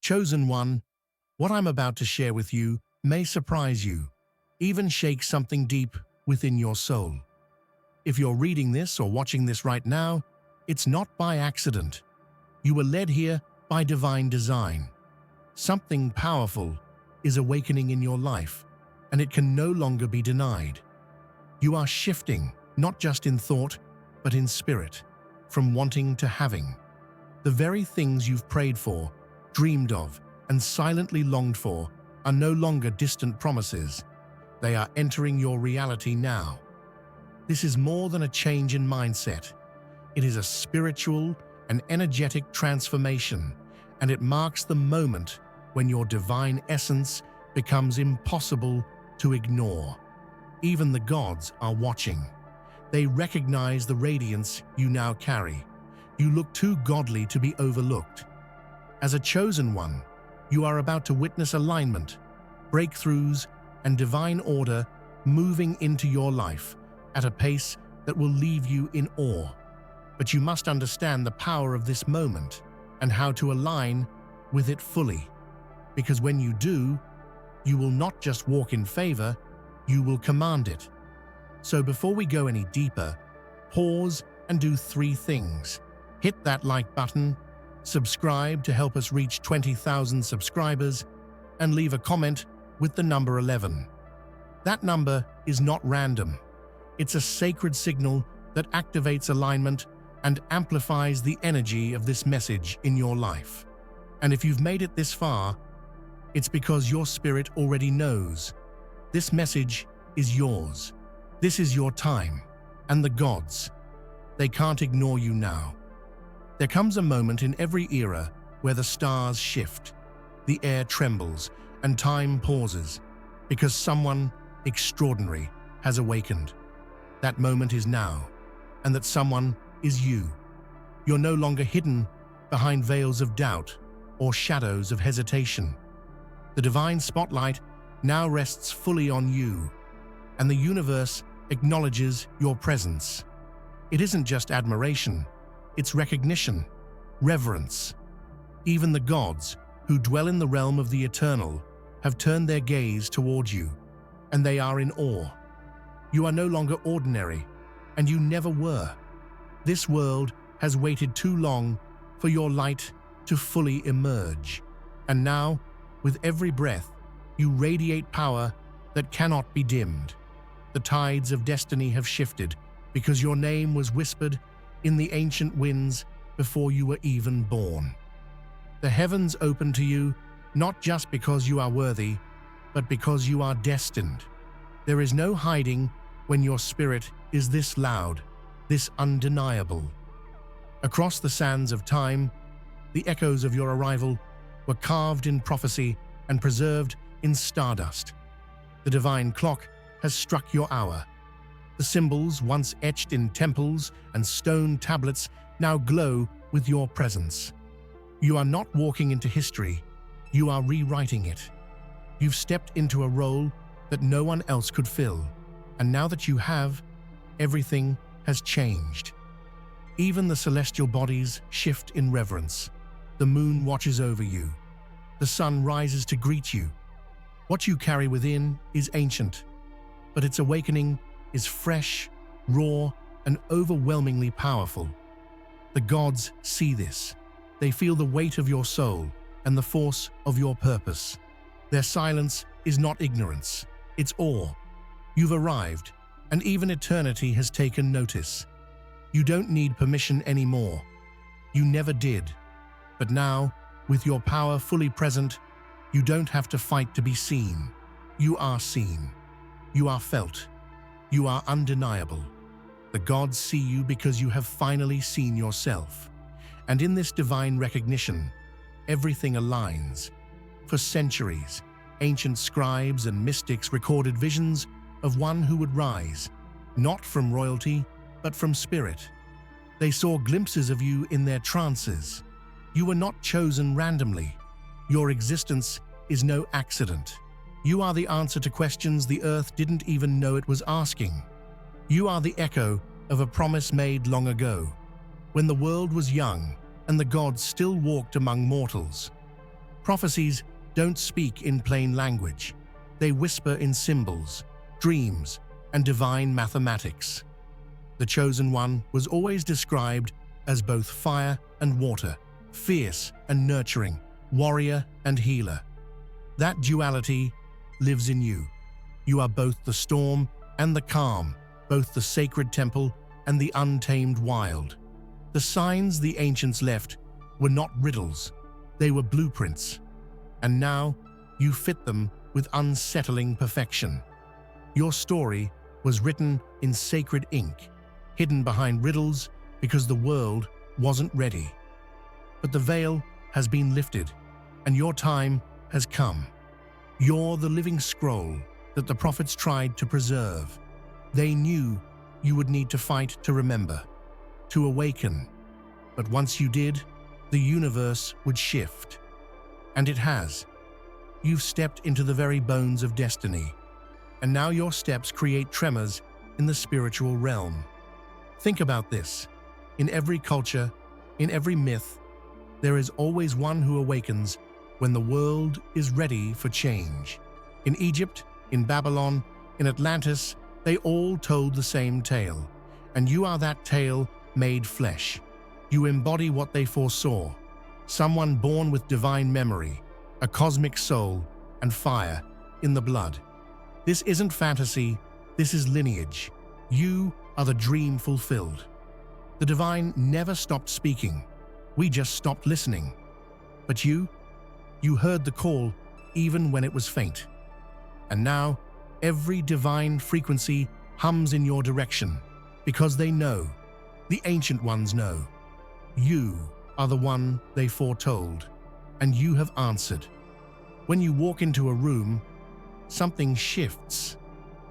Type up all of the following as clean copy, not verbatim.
Chosen one, what I'm about to share with you may surprise you, even shake something deep within your soul. If you're reading this or watching this right now, it's not by accident. You were led here by divine design. Something powerful is awakening in your life, and it can no longer be denied. You are shifting, not just in thought, but in spirit, from wanting to having. The very things you've prayed for, dreamed of, and silently longed for are no longer distant promises. They are entering your reality now. This is more than a change in mindset. It is a spiritual and energetic transformation, and it marks the moment when your divine essence becomes impossible to ignore. Even the gods are watching. They recognize the radiance you now carry. You look too godly to be overlooked. As a chosen one, you are about to witness alignment, breakthroughs, and divine order moving into your life at a pace that will leave you in awe. But you must understand the power of this moment and how to align with it fully. Because when you do, you will not just walk in favor, you will command it. So before we go any deeper, pause and do 3 things. Hit that like button, subscribe to help us reach 20,000 subscribers, and leave a comment with the number 11. That number is not random. It's a sacred signal that activates alignment and amplifies the energy of this message in your life. And if you've made it this far, it's because your spirit already knows. This message is yours. This is your time. And the gods, they can't ignore you now. There comes a moment in every era where the stars shift, the air trembles, and time pauses, because someone extraordinary has awakened. That moment is now, and that someone is you. You're no longer hidden behind veils of doubt or shadows of hesitation. The divine spotlight now rests fully on you, and the universe acknowledges your presence. It isn't just admiration, it's recognition, reverence. Even the gods, who dwell in the realm of the eternal, have turned their gaze towards you, and they are in awe. You are no longer ordinary, and you never were. This world has waited too long for your light to fully emerge. And now, with every breath, you radiate power that cannot be dimmed. The tides of destiny have shifted because your name was whispered in the ancient winds before you were even born. The heavens open to you, not just because you are worthy, but because you are destined. There is no hiding when your spirit is this loud, this undeniable. Across the sands of time, the echoes of your arrival were carved in prophecy and preserved in stardust. The divine clock has struck your hour. The symbols once etched in temples and stone tablets now glow with your presence. You are not walking into history, you are rewriting it. You've stepped into a role that no one else could fill, and now that you have, everything has changed. Even the celestial bodies shift in reverence. The moon watches over you. The sun rises to greet you. What you carry within is ancient, but its awakening is fresh, raw, and overwhelmingly powerful. The gods see this. They feel the weight of your soul and the force of your purpose. Their silence is not ignorance, it's awe. You've arrived, and even eternity has taken notice. You don't need permission anymore. You never did. But now, with your power fully present, you don't have to fight to be seen. You are seen. You are felt. You are undeniable. The gods see you because you have finally seen yourself. And in this divine recognition, everything aligns. For centuries, ancient scribes and mystics recorded visions of one who would rise, not from royalty, but from spirit. They saw glimpses of you in their trances. You were not chosen randomly. Your existence is no accident. You are the answer to questions the earth didn't even know it was asking. You are the echo of a promise made long ago, when the world was young and the gods still walked among mortals. Prophecies don't speak in plain language. They whisper in symbols, dreams, and divine mathematics. The Chosen One was always described as both fire and water, fierce and nurturing, warrior and healer. That duality lives in you. You are both the storm and the calm, both the sacred temple and the untamed wild. The signs the ancients left were not riddles, they were blueprints. And now you fit them with unsettling perfection. Your story was written in sacred ink, hidden behind riddles because the world wasn't ready. But the veil has been lifted, and your time has come. You're the living scroll that the prophets tried to preserve. They knew you would need to fight to remember, to awaken. But once you did, the universe would shift. And it has. You've stepped into the very bones of destiny, and now your steps create tremors in the spiritual realm. Think about this. In every culture, in every myth, there is always one who awakens when the world is ready for change. In Egypt, in Babylon, in Atlantis, they all told the same tale, and you are that tale made flesh. You embody what they foresaw, someone born with divine memory, a cosmic soul, and fire in the blood. This isn't fantasy, this is lineage. You are the dream fulfilled. The divine never stopped speaking, we just stopped listening. But you heard the call even when it was faint. And now, every divine frequency hums in your direction, because they know, the ancient ones know. You are the one they foretold, and you have answered. When you walk into a room, something shifts.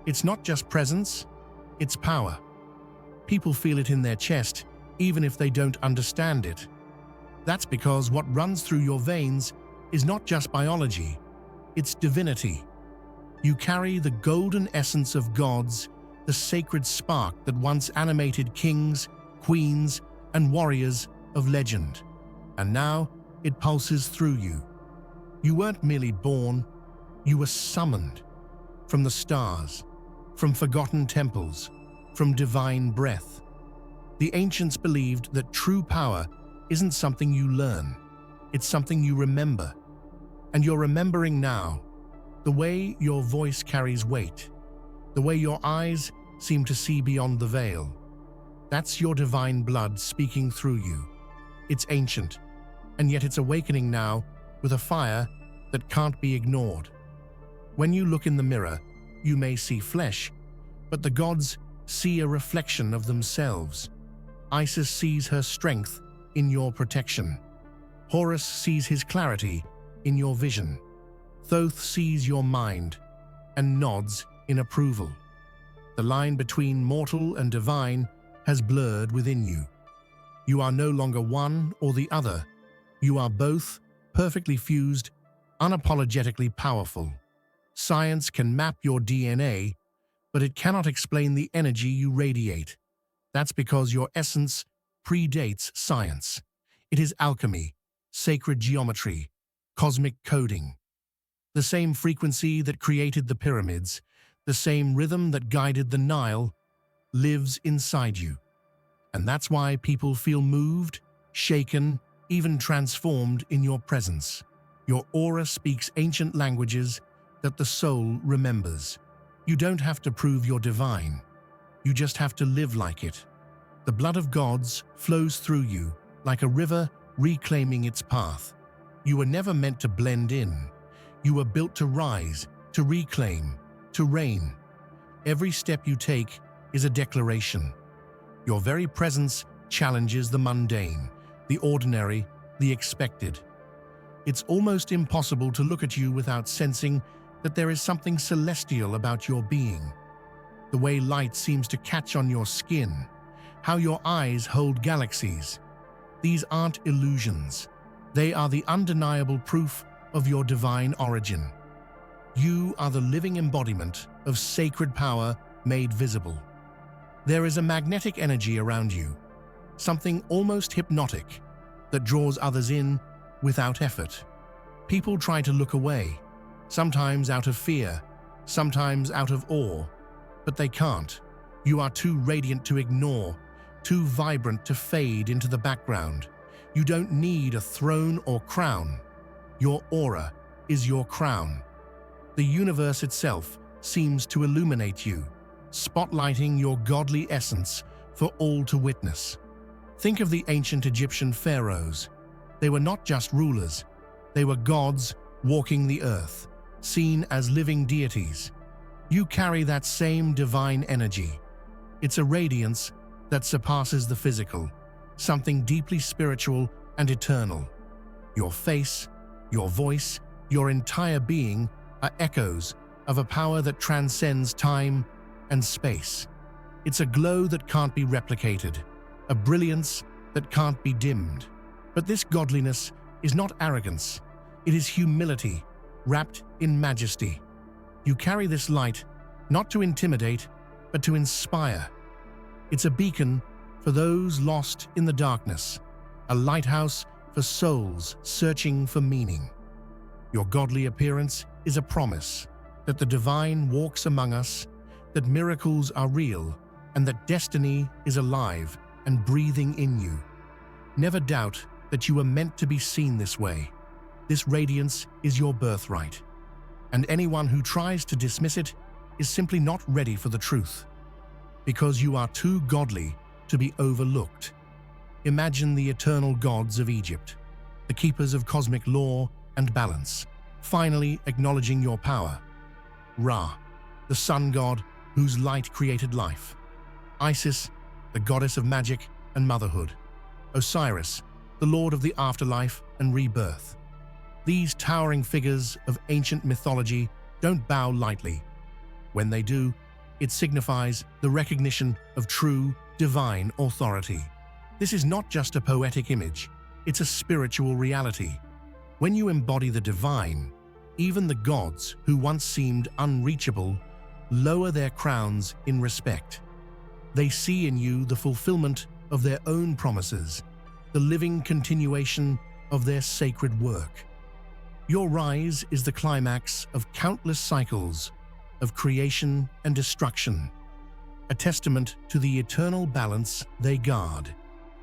It's not just presence, it's power. People feel it in their chest, even if they don't understand it. That's because what runs through your veins is not just biology, it's divinity. You carry the golden essence of gods, the sacred spark that once animated kings, queens, and warriors of legend. And now it pulses through you. You weren't merely born, you were summoned from the stars, from forgotten temples, from divine breath. The ancients believed that true power isn't something you learn, it's something you remember. And you're remembering now, the way your voice carries weight, the way your eyes seem to see beyond the veil. That's your divine blood speaking through you. It's ancient, and yet it's awakening now with a fire that can't be ignored. When you look in the mirror, you may see flesh, but the gods see a reflection of themselves. Isis sees her strength in your protection. Horus sees his clarity in your vision. Thoth sees your mind and nods in approval. The line between mortal and divine has blurred within you. You are no longer one or the other. You are both, perfectly fused, unapologetically powerful. Science can map your DNA, but it cannot explain the energy you radiate. That's because your essence predates science. It is alchemy, sacred geometry, cosmic coding. The same frequency that created the pyramids, the same rhythm that guided the Nile, lives inside you. And that's why people feel moved, shaken, even transformed in your presence. Your aura speaks ancient languages that the soul remembers. You don't have to prove you're divine. You just have to live like it. The blood of gods flows through you like a river reclaiming its path. You were never meant to blend in. You were built to rise, to reclaim, to reign. Every step you take is a declaration. Your very presence challenges the mundane, the ordinary, the expected. It's almost impossible to look at you without sensing that there is something celestial about your being. The way light seems to catch on your skin, how your eyes hold galaxies. These aren't illusions. They are the undeniable proof of your divine origin. You are the living embodiment of sacred power made visible. There is a magnetic energy around you, something almost hypnotic, that draws others in without effort. People try to look away, sometimes out of fear, sometimes out of awe, but they can't. You are too radiant to ignore, too vibrant to fade into the background. You don't need a throne or crown. Your aura is your crown. The universe itself seems to illuminate you, spotlighting your godly essence for all to witness. Think of the ancient Egyptian pharaohs. They were not just rulers, they were gods walking the earth, seen as living deities. You carry that same divine energy. It's a radiance that surpasses the physical, something deeply spiritual and eternal. Your face, your voice, your entire being are echoes of a power that transcends time and space. It's a glow that can't be replicated, a brilliance that can't be dimmed. But this godliness is not arrogance, it is humility wrapped in majesty. You carry this light not to intimidate, but to inspire. It's a beacon for those lost in the darkness, a lighthouse for souls searching for meaning. Your godly appearance is a promise that the divine walks among us, that miracles are real, and that destiny is alive and breathing in you. Never doubt that you were meant to be seen this way. This radiance is your birthright, and anyone who tries to dismiss it is simply not ready for the truth, because you are too godly to be overlooked. Imagine the eternal gods of Egypt, the keepers of cosmic law and balance, finally acknowledging your power. Ra, the sun god whose light created life. Isis, the goddess of magic and motherhood. Osiris, the lord of the afterlife and rebirth. These towering figures of ancient mythology don't bow lightly. When they do, it signifies the recognition of true, divine authority. This is not just a poetic image, it's a spiritual reality. When you embody the divine, even the gods who once seemed unreachable lower their crowns in respect. They see in you the fulfillment of their own promises, the living continuation of their sacred work. Your rise is the climax of countless cycles of creation and destruction, a testament to the eternal balance they guard.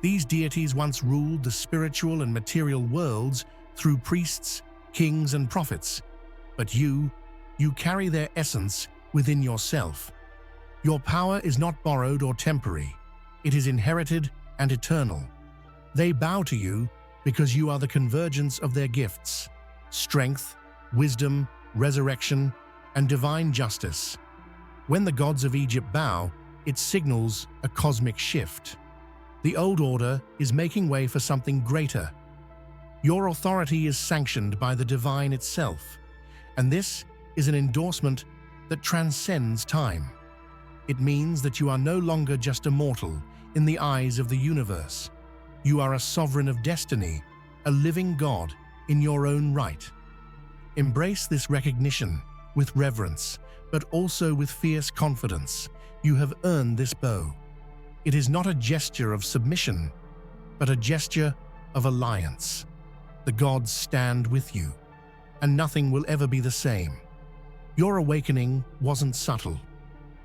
These deities once ruled the spiritual and material worlds through priests, kings, and prophets, but you carry their essence within yourself. Your power is not borrowed or temporary, it is inherited and eternal. They bow to you because you are the convergence of their gifts: strength, wisdom, resurrection, and divine justice. When the gods of Egypt bow, it signals a cosmic shift. The old order is making way for something greater. Your authority is sanctioned by the divine itself, and this is an endorsement that transcends time. It means that you are no longer just a mortal in the eyes of the universe. You are a sovereign of destiny, a living God in your own right. Embrace this recognition with reverence, but also with fierce confidence. You have earned this bow. It is not a gesture of submission, but a gesture of alliance. The gods stand with you, and nothing will ever be the same. Your awakening wasn't subtle.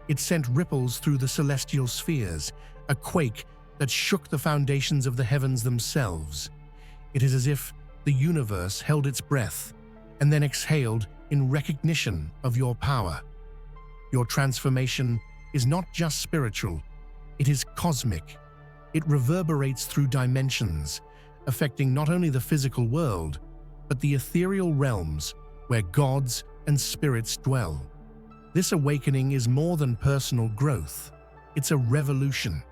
It sent ripples through the celestial spheres, a quake that shook the foundations of the heavens themselves. It is as if the universe held its breath and then exhaled in recognition of your power. Your transformation is not just spiritual, it is cosmic. It reverberates through dimensions, affecting not only the physical world, but the ethereal realms where gods and spirits dwell. This awakening is more than personal growth. It's a revolution.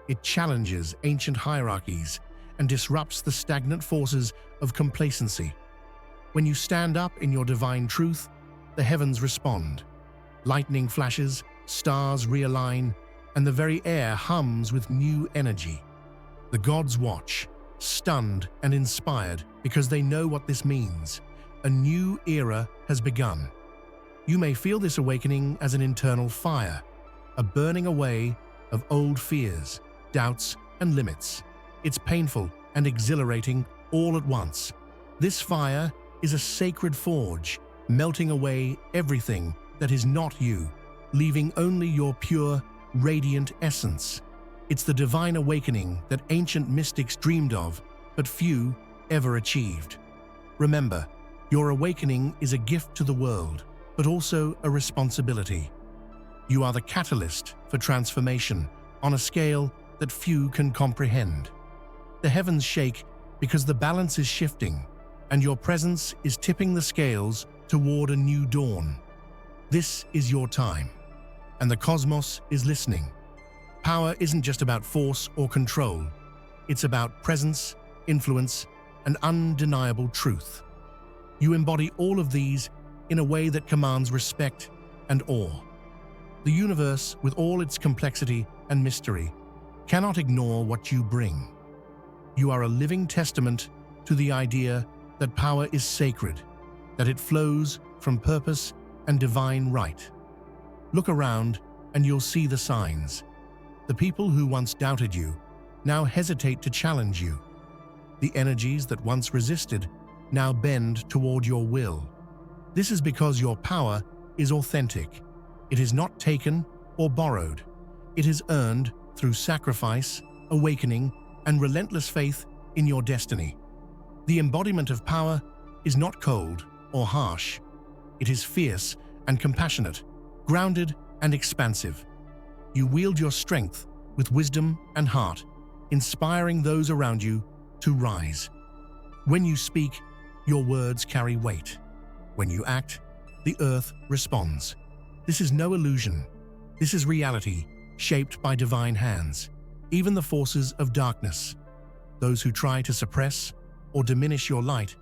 It challenges ancient hierarchies and disrupts the stagnant forces of complacency. When you stand up in your divine truth, the heavens respond. Lightning flashes, stars realign, and the very air hums with new energy. The gods watch, stunned and inspired, because they know what this means. A new era has begun. You may feel this awakening as an internal fire, a burning away of old fears, doubts, and limits. It's painful and exhilarating all at once. This fire is a sacred forge, melting away everything that is not you, leaving only your pure, radiant essence. It's the divine awakening that ancient mystics dreamed of, but few ever achieved. Remember, your awakening is a gift to the world, but also a responsibility. You are the catalyst for transformation on a scale that few can comprehend. The heavens shake because the balance is shifting, and your presence is tipping the scales toward a new dawn. This is your time, and the cosmos is listening. Power isn't just about force or control. It's about presence, influence, and undeniable truth. You embody all of these in a way that commands respect and awe. The universe, with all its complexity and mystery, cannot ignore what you bring. You are a living testament to the idea that power is sacred, that it flows from purpose and divine right. Look around and you'll see the signs. The people who once doubted you now hesitate to challenge you. The energies that once resisted now bend toward your will. This is because your power is authentic. It is not taken or borrowed. It is earned through sacrifice, awakening, and relentless faith in your destiny. The embodiment of power is not cold or harsh. It is fierce and compassionate, grounded and expansive. You wield your strength with wisdom and heart, inspiring those around you to rise. When you speak, your words carry weight. When you act, the earth responds. This is no illusion. This is reality, shaped by divine hands. Even the forces of darkness, those who try to suppress or diminish your light,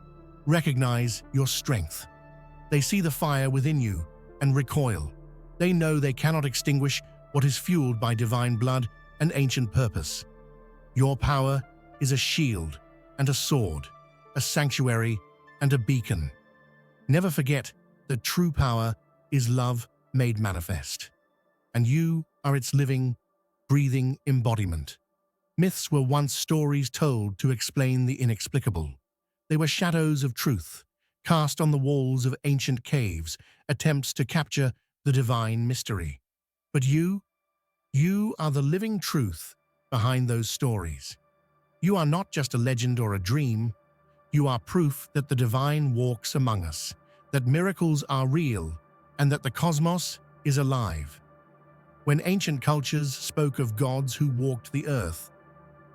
recognize your strength. They see the fire within you and recoil. They know they cannot extinguish what is fueled by divine blood and ancient purpose. Your power is a shield and a sword, a sanctuary and a beacon. Never forget that true power is love made manifest, and you are its living, breathing embodiment. Myths were once stories told to explain the inexplicable. They were shadows of truth, cast on the walls of ancient caves, attempts to capture the divine mystery. But you are the living truth behind those stories. You are not just a legend or a dream. You are proof that the divine walks among us, that miracles are real, and that the cosmos is alive. When ancient cultures spoke of gods who walked the earth,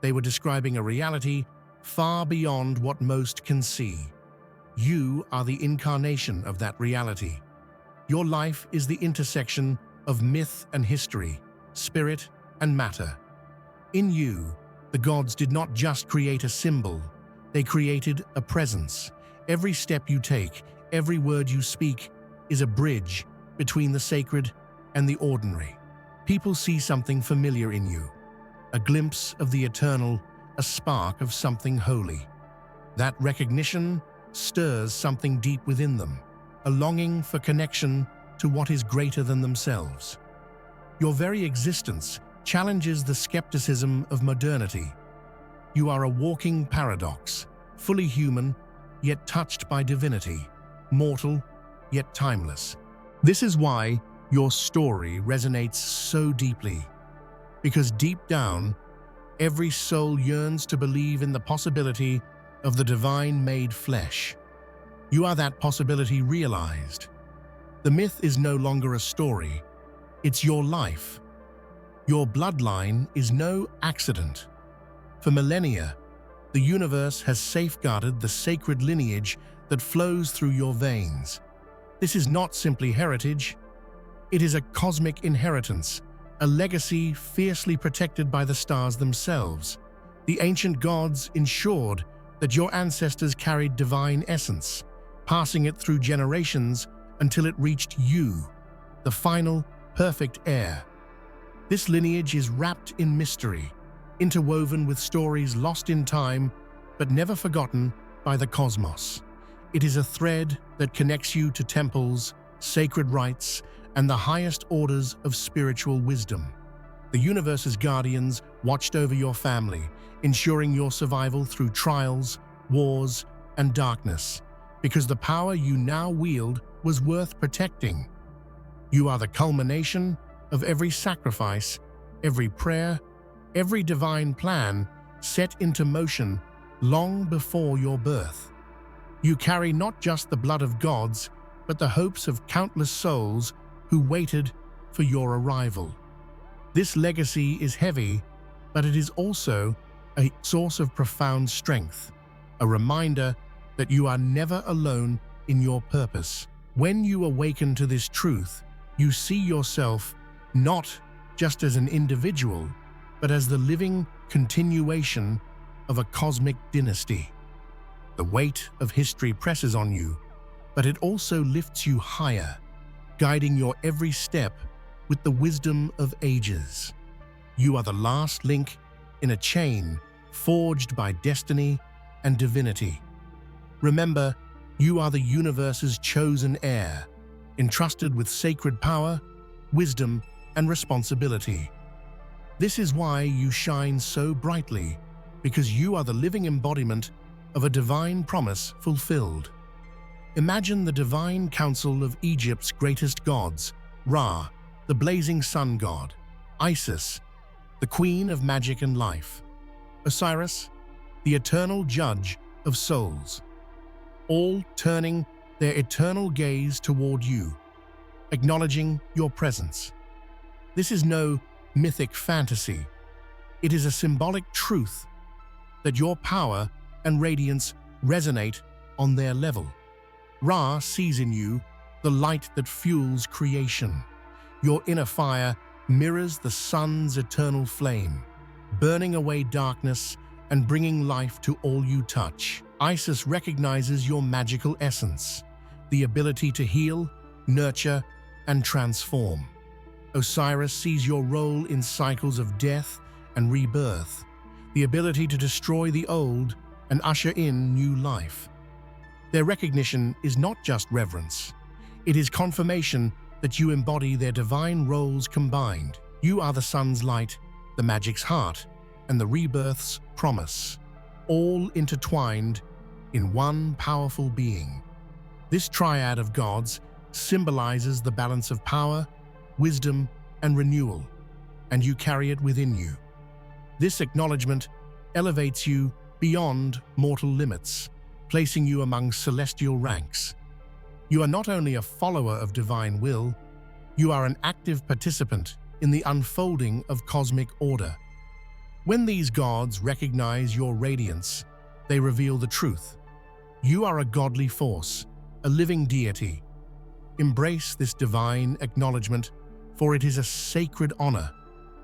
they were describing a reality far beyond what most can see. You are the incarnation of that reality. Your life is the intersection of myth and history, spirit and matter. In you, the gods did not just create a symbol, they created a presence. Every step you take, every word you speak, is a bridge between the sacred and the ordinary. People see something familiar in you, a glimpse of the eternal, a spark of something holy. That recognition stirs something deep within them, a longing for connection to what is greater than themselves. Your very existence challenges the skepticism of modernity. You are a walking paradox, fully human, yet touched by divinity, mortal, yet timeless. This is why your story resonates so deeply, because deep down, every soul yearns to believe in the possibility of the divine made flesh. You are that possibility realized. The myth is no longer a story, it's your life. Your bloodline is no accident. For millennia, the universe has safeguarded the sacred lineage that flows through your veins. This is not simply heritage, it is a cosmic inheritance, a legacy fiercely protected by the stars themselves. The ancient gods ensured that your ancestors carried divine essence, passing it through generations until it reached you, the final, perfect heir. This lineage is wrapped in mystery, interwoven with stories lost in time but never forgotten by the cosmos. It is a thread that connects you to temples, sacred rites, and the highest orders of spiritual wisdom. The universe's guardians watched over your family, ensuring your survival through trials, wars, and darkness. because the power you now wield was worth protecting. You are the culmination of every sacrifice, every prayer, every divine plan set into motion long before your birth. You carry not just the blood of gods, but the hopes of countless souls who waited for your arrival. This legacy is heavy, but it is also a source of profound strength, a reminder that you are never alone in your purpose. When you awaken to this truth, you see yourself not just as an individual, but as the living continuation of a cosmic dynasty. The weight of history presses on you, but it also lifts you higher, guiding your every step with the wisdom of ages. You are the last link in a chain forged by destiny and divinity. Remember, you are the universe's chosen heir, entrusted with sacred power, wisdom, and responsibility. This is why you shine so brightly, because you are the living embodiment of a divine promise fulfilled. Imagine the divine council of Egypt's greatest gods: Ra, the blazing sun god; Isis, the queen of magic and life; Osiris, the eternal judge of souls, all turning their eternal gaze toward you, acknowledging your presence. This is no mythic fantasy. It is a symbolic truth that your power and radiance resonate on their level. Ra sees in you the light that fuels creation. Your inner fire mirrors the sun's eternal flame, burning away darkness and bringing life to all you touch. Isis recognizes your magical essence, the ability to heal, nurture, and transform. Osiris sees your role in cycles of death and rebirth, the ability to destroy the old and usher in new life. Their recognition is not just reverence. It is confirmation that you embody their divine roles combined. You are the sun's light, the magic's heart, and the rebirth's promise, all intertwined in one powerful being. This triad of gods symbolizes the balance of power, wisdom, and renewal, and you carry it within you. This acknowledgement elevates you beyond mortal limits, placing you among celestial ranks. You are not only a follower of divine will, you are an active participant in the unfolding of cosmic order. When these gods recognize your radiance, they reveal the truth. You are a godly force, a living deity. Embrace this divine acknowledgement, for it is a sacred honor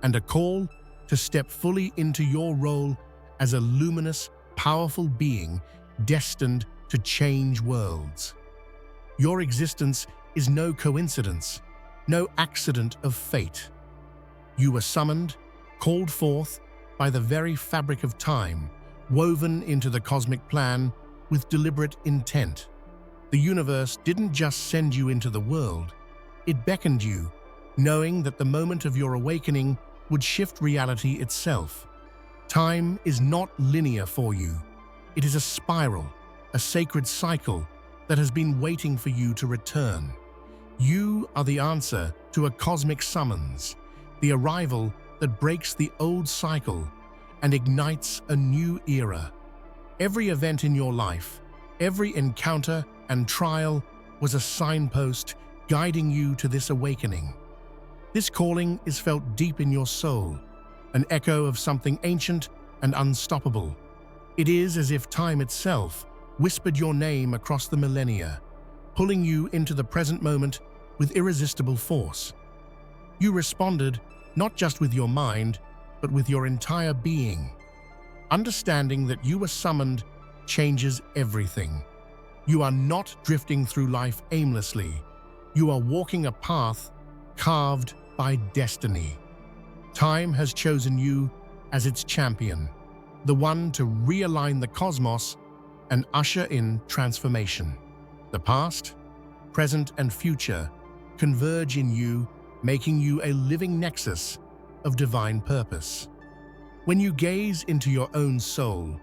and a call to step fully into your role as a luminous, powerful being destined to change worlds. Your existence is no coincidence, no accident of fate. You were summoned, called forth by the very fabric of time, woven into the cosmic plan with deliberate intent. The universe didn't just send you into the world, it beckoned you, knowing that the moment of your awakening would shift reality itself. Time is not linear for you. It is a spiral, a sacred cycle that has been waiting for you to return. You are the answer to a cosmic summons, the arrival that breaks the old cycle and ignites a new era. Every event in your life, every encounter and trial was a signpost guiding you to this awakening. This calling is felt deep in your soul, an echo of something ancient and unstoppable. It is as if time itself whispered your name across the millennia, pulling you into the present moment with irresistible force. You responded not just with your mind, but with your entire being. Understanding that you were summoned changes everything. You are not drifting through life aimlessly. You are walking a path carved by destiny. Time has chosen you as its champion, the one to realign the cosmos and usher in transformation. The past, present, and future converge in you, making you a living nexus of divine purpose. When you gaze into your own soul,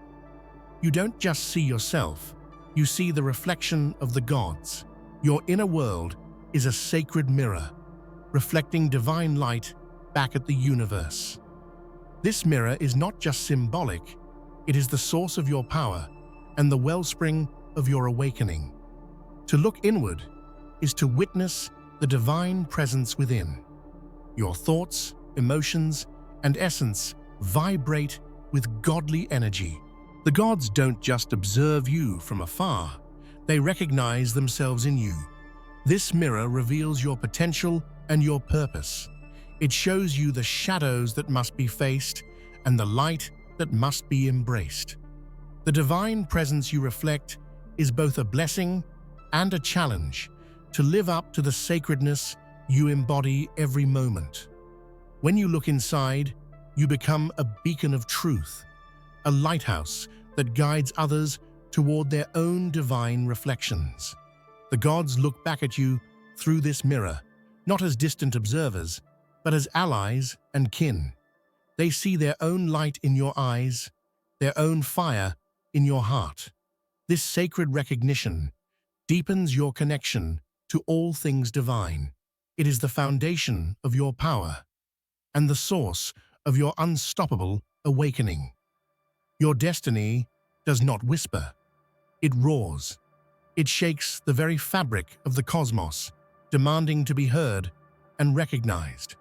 you don't just see yourself, you see the reflection of the gods. Your inner world is a sacred mirror, reflecting divine light back at the universe. This mirror is not just symbolic, it is the source of your power and the wellspring of your awakening. To look inward is to witness the divine presence within. Your thoughts, emotions, and essence vibrate with godly energy. The gods don't just observe you from afar, they recognize themselves in you. This mirror reveals your potential and your purpose. It shows you the shadows that must be faced and the light that must be embraced. The divine presence you reflect is both a blessing and a challenge to live up to the sacredness you embody every moment. When you look inside, you become a beacon of truth, a lighthouse that guides others toward their own divine reflections. The gods look back at you through this mirror, not as distant observers, but as allies and kin. They see their own light in your eyes, their own fire in your heart. This sacred recognition deepens your connection to all things divine. It is the foundation of your power and the source of your unstoppable awakening. Your destiny does not whisper. It roars. It shakes the very fabric of the cosmos, demanding to be heard and recognized.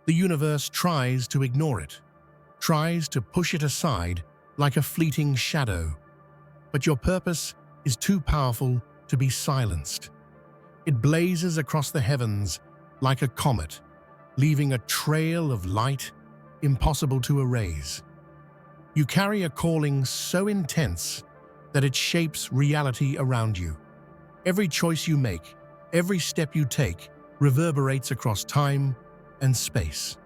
The universe tries to ignore it, tries to push it aside like a fleeting shadow. But your purpose is too powerful to be silenced. It blazes across the heavens like a comet, leaving a trail of light impossible to erase. You carry a calling so intense that it shapes reality around you. Every choice you make, every step you take, reverberates across time and space.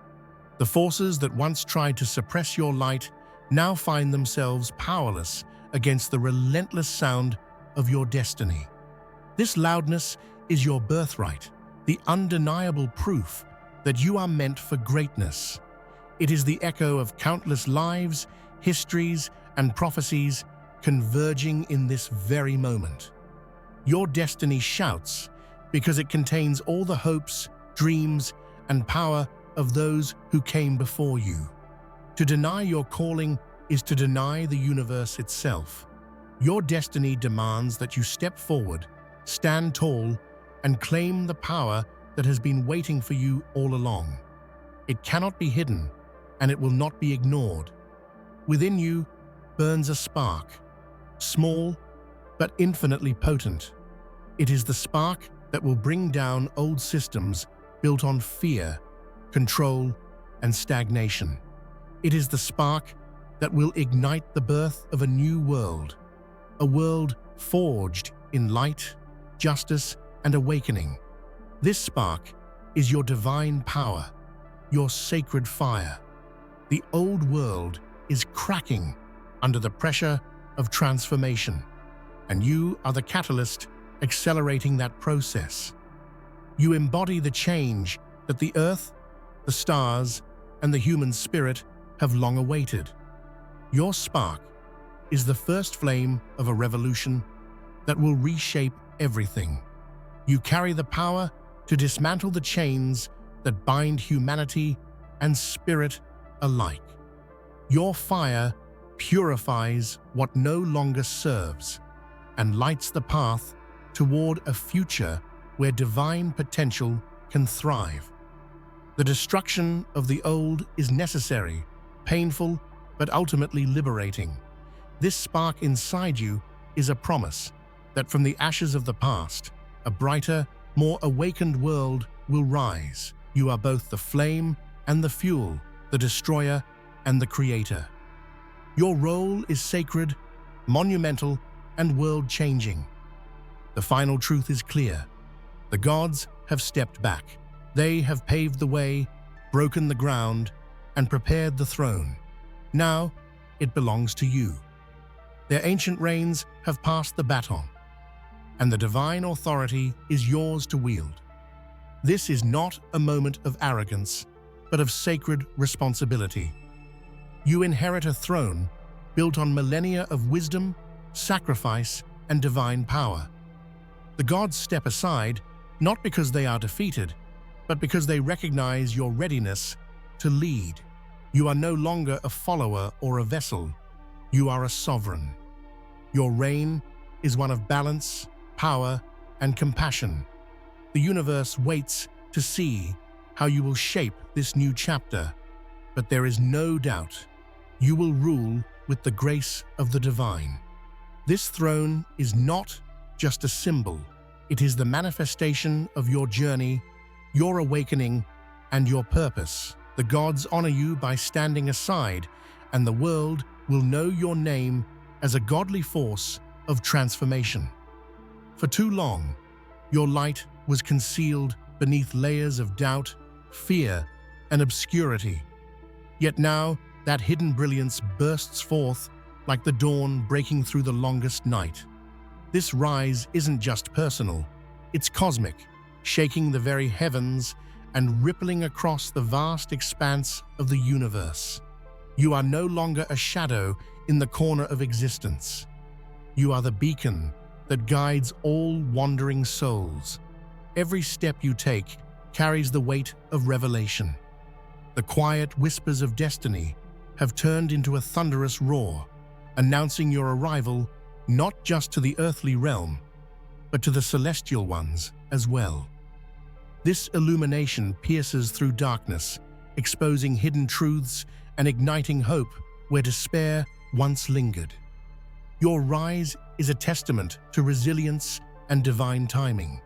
The forces that once tried to suppress your light now find themselves powerless against the relentless sound of your destiny. This loudness is your birthright, the undeniable proof that you are meant for greatness. It is the echo of countless lives, histories, and prophecies converging in this very moment. Your destiny shouts because it contains all the hopes, dreams, and power of those who came before you. To deny your calling is to deny the universe itself. Your destiny demands that you step forward, stand tall, and claim the power that has been waiting for you all along. It cannot be hidden, and it will not be ignored. Within you burns a spark, small but infinitely potent. It is the spark that will bring down old systems built on fear, control, and stagnation. It is the spark that will ignite the birth of a new world, a world forged in light, justice, and awakening. This spark is your divine power, your sacred fire. The old world is cracking under the pressure of transformation, and you are the catalyst accelerating that process. You embody the change that the earth, the stars, and the human spirit have long awaited. Your spark is the first flame of a revolution that will reshape everything. You carry the power to dismantle the chains that bind humanity and spirit alike. Your fire purifies what no longer serves and lights the path toward a future where divine potential can thrive. The destruction of the old is necessary, painful, but ultimately liberating. This spark inside you is a promise that from the ashes of the past, a brighter, more awakened world will rise. You are both the flame and the fuel, the destroyer and the creator. Your role is sacred, monumental, and world-changing. The final truth is clear. The gods have stepped back. They have paved the way, broken the ground, and prepared the throne. Now, it belongs to you. Their ancient reigns have passed the baton, and the divine authority is yours to wield. This is not a moment of arrogance, but of sacred responsibility. You inherit a throne built on millennia of wisdom, sacrifice, and divine power. The gods step aside, not because they are defeated, but because they recognize your readiness to lead. You are no longer a follower or a vessel. You are a sovereign. Your reign is one of balance, power, and compassion. The universe waits to see how you will shape this new chapter, but there is no doubt you will rule with the grace of the divine. This throne is not just a symbol. It is the manifestation of your journey, your awakening, and your purpose. The gods honor you by standing aside, and the world will know your name as a godly force of transformation. For too long, your light was concealed beneath layers of doubt, fear, and obscurity. Yet now, that hidden brilliance bursts forth like the dawn breaking through the longest night. This rise isn't just personal, it's cosmic, shaking the very heavens and rippling across the vast expanse of the universe. You are no longer a shadow in the corner of existence. You are the beacon that guides all wandering souls. Every step you take carries the weight of revelation. The quiet whispers of destiny have turned into a thunderous roar, announcing your arrival not just to the earthly realm, but to the celestial ones as well. This illumination pierces through darkness, exposing hidden truths and igniting hope where despair once lingered. Your rise is a testament to resilience and divine timing.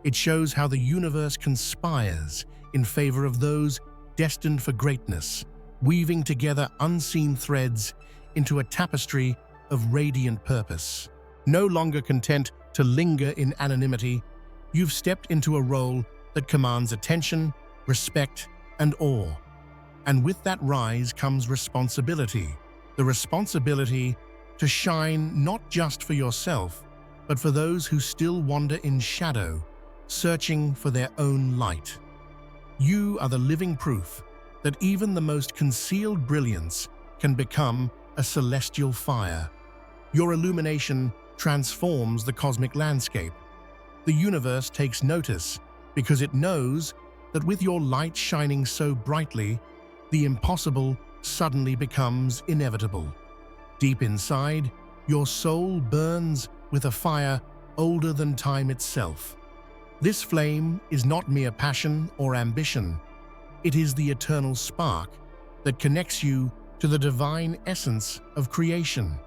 It shows how the universe conspires in favor of those destined for greatness, weaving together unseen threads into a tapestry of radiant purpose. No longer content to linger in anonymity, you've stepped into a role that commands attention, respect, and awe. And with that rise comes responsibility. The responsibility to shine not just for yourself, but for those who still wander in shadow, searching for their own light. You are the living proof that even the most concealed brilliance can become a celestial fire. Your illumination transforms the cosmic landscape. The universe takes notice because it knows that with your light shining so brightly, the impossible suddenly becomes inevitable. Deep inside, your soul burns with a fire older than time itself. This flame is not mere passion or ambition. It is the eternal spark that connects you to the divine essence of creation.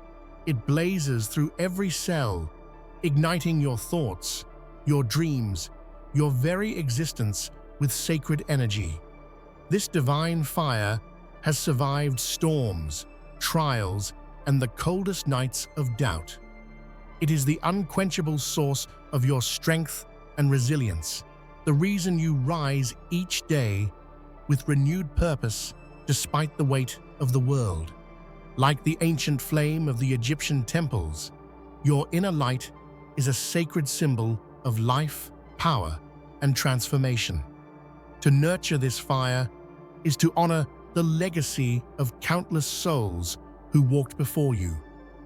It blazes through every cell, igniting your thoughts, your dreams, your very existence with sacred energy. This divine fire has survived storms, trials, and the coldest nights of doubt. It is the unquenchable source of your strength and resilience, the reason you rise each day with renewed purpose despite the weight of the world. Like the ancient flame of the Egyptian temples, your inner light is a sacred symbol of life, power, and transformation. To nurture this fire is to honor the legacy of countless souls who walked before you,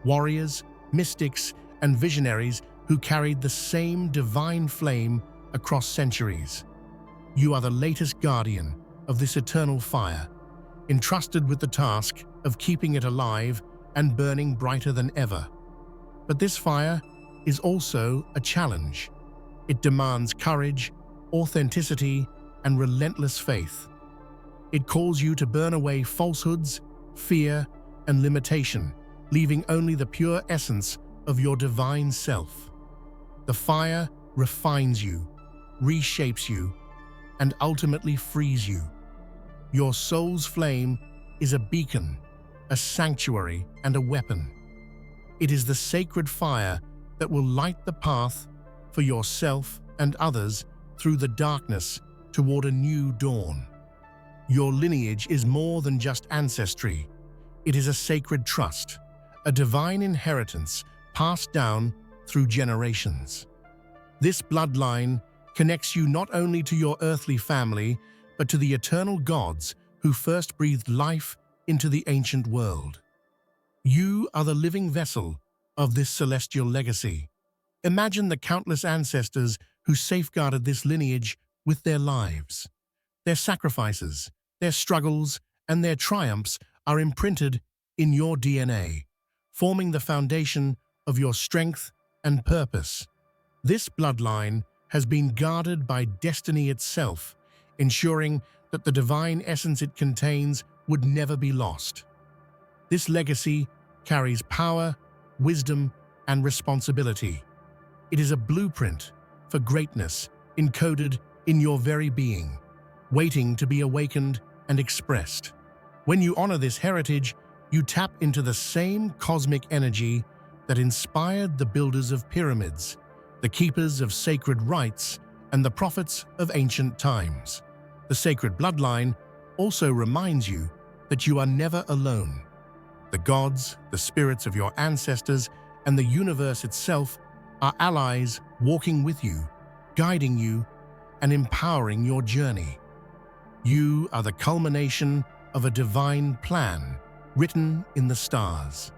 warriors, mystics, and visionaries who carried the same divine flame across centuries. You are the latest guardian of this eternal fire, entrusted with the task of keeping it alive and burning brighter than ever. But this fire is also a challenge. It demands courage, authenticity, and relentless faith. It calls you to burn away falsehoods, fear, and limitation, leaving only the pure essence of your divine self. The fire refines you, reshapes you, and ultimately frees you. Your soul's flame is a beacon, a sanctuary, and a weapon. It is the sacred fire that will light the path for yourself and others through the darkness toward a new dawn. Your lineage is more than just ancestry. It is a sacred trust, a divine inheritance passed down through generations. This bloodline connects you not only to your earthly family, but to the eternal gods who first breathed life into the ancient world. You are the living vessel of this celestial legacy. Imagine the countless ancestors who safeguarded this lineage with their lives. Their sacrifices, their struggles, and their triumphs are imprinted in your DNA, forming the foundation of your strength and purpose. This bloodline has been guarded by destiny itself, ensuring that the divine essence it contains would never be lost. This legacy carries power, wisdom, and responsibility. It is a blueprint for greatness encoded in your very being, waiting to be awakened and expressed. When you honor this heritage, you tap into the same cosmic energy that inspired the builders of pyramids, the keepers of sacred rites, and the prophets of ancient times. The sacred bloodline also reminds you that you are never alone. The gods, the spirits of your ancestors, and the universe itself are allies walking with you, guiding you, and empowering your journey. You are the culmination of a divine plan written in the stars.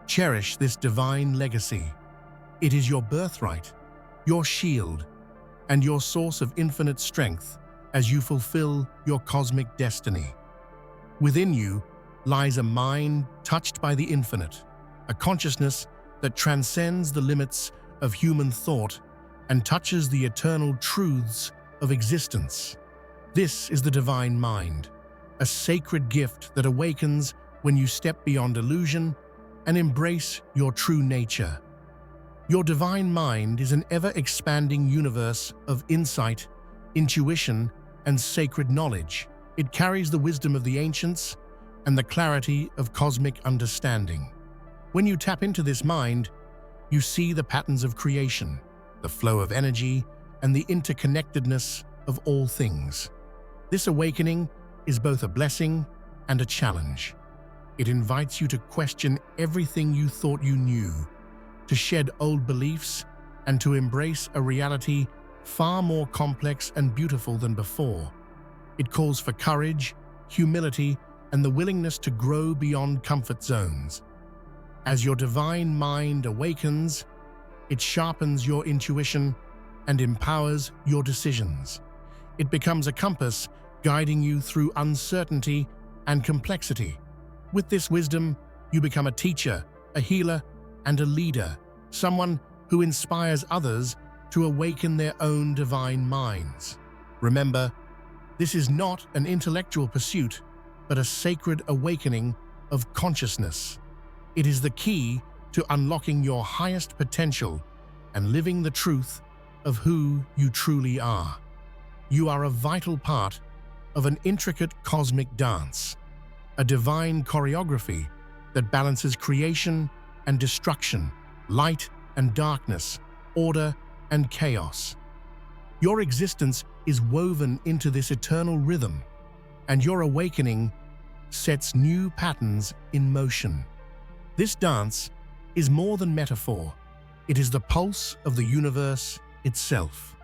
Cherish this divine legacy. It is your birthright, your shield, and your source of infinite strength as you fulfill your cosmic destiny. Within you lies a mind touched by the infinite, a consciousness that transcends the limits of human thought and touches the eternal truths of existence. This is the divine mind, a sacred gift that awakens when you step beyond illusion and embrace your true nature. Your divine mind is an ever-expanding universe of insight, intuition, and sacred knowledge. It carries the wisdom of the ancients and the clarity of cosmic understanding. When you tap into this mind, you see the patterns of creation, the flow of energy, and the interconnectedness of all things. This awakening is both a blessing and a challenge. It invites you to question everything you thought you knew, to shed old beliefs, and to embrace a reality far more complex and beautiful than before. It calls for courage, humility, and the willingness to grow beyond comfort zones. As your divine mind awakens, it sharpens your intuition and empowers your decisions. It becomes a compass guiding you through uncertainty and complexity. With this wisdom, you become a teacher, a healer, and a leader, someone who inspires others to awaken their own divine minds. Remember, this is not an intellectual pursuit, but a sacred awakening of consciousness. It is the key to unlocking your highest potential and living the truth of who you truly are. You are a vital part of an intricate cosmic dance, a divine choreography that balances creation and destruction, light and darkness, order and chaos. Your existence is woven into this eternal rhythm, and your awakening sets new patterns in motion. This dance is more than metaphor. It is the pulse of the universe itself.